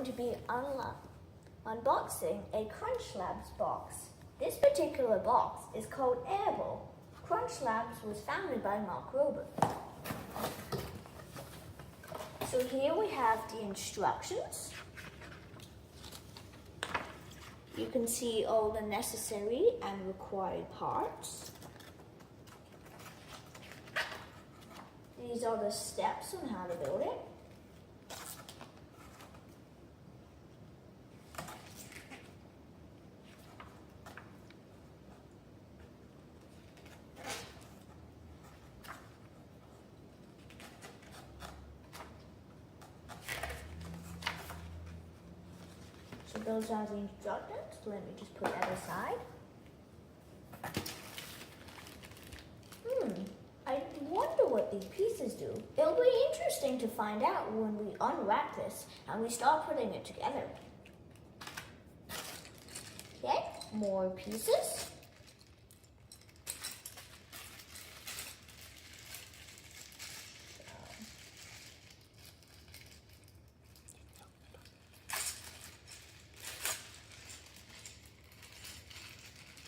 going to be unboxing a Crunch Labs box. This particular box is called Airball. Crunch Labs was founded by Mark Rober. So here we have the instructions. You can see all the necessary and required parts. These are the steps on how to build it. So those are the instructions. Let me just put that aside. I wonder what these pieces do. It'll be interesting to find out when we unwrap this and we start putting it together. Okay, more pieces.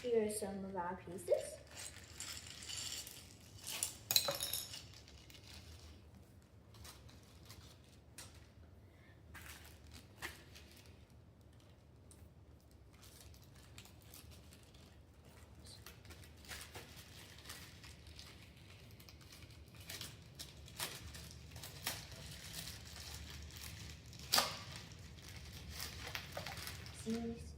Here are some of our pieces. These.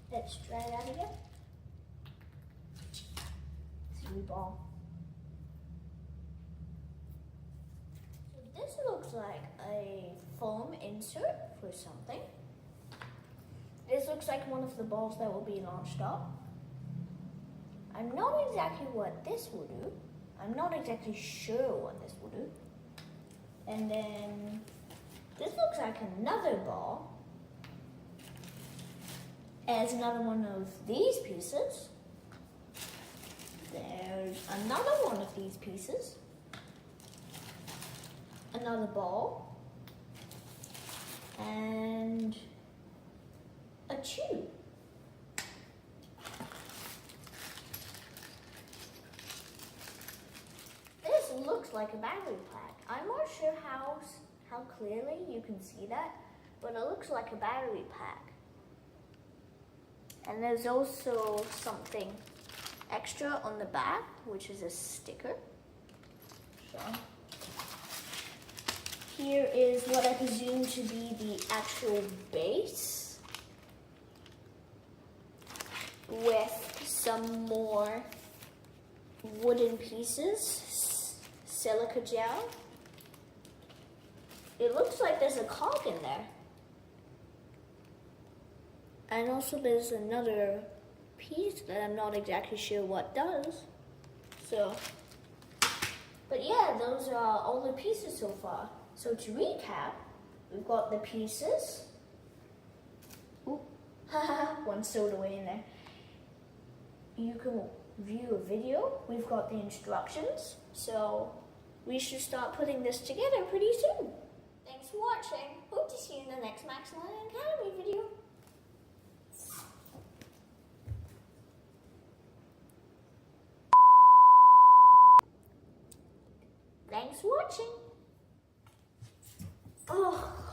Let's try that again. 3 ball. So this looks like a foam insert for something. This looks like one of the balls that will be launched up. I'm not exactly what this will do. I'm not exactly sure what this will do. And then this looks like another ball. There's another one of these pieces. There's another one of these pieces. Another ball. And a tube. This looks like a battery pack. I'm not sure how clearly you can see that, but it looks like a battery pack. And there's also something extra on the back, which is a sticker. So here is what I presume to be the actual base with some more wooden pieces, silica gel. It looks like there's a cog in there. And also there's another piece that I'm not exactly sure what does. So, but yeah, those are all the pieces so far. So to recap, we've got the pieces. Ooh, one sewed away in there. You can view a video. We've got the instructions. So we should start putting this together pretty soon. Thanks for watching. Hope to see you in the next MaxLearning Academy video. Thanks for watching. Oh.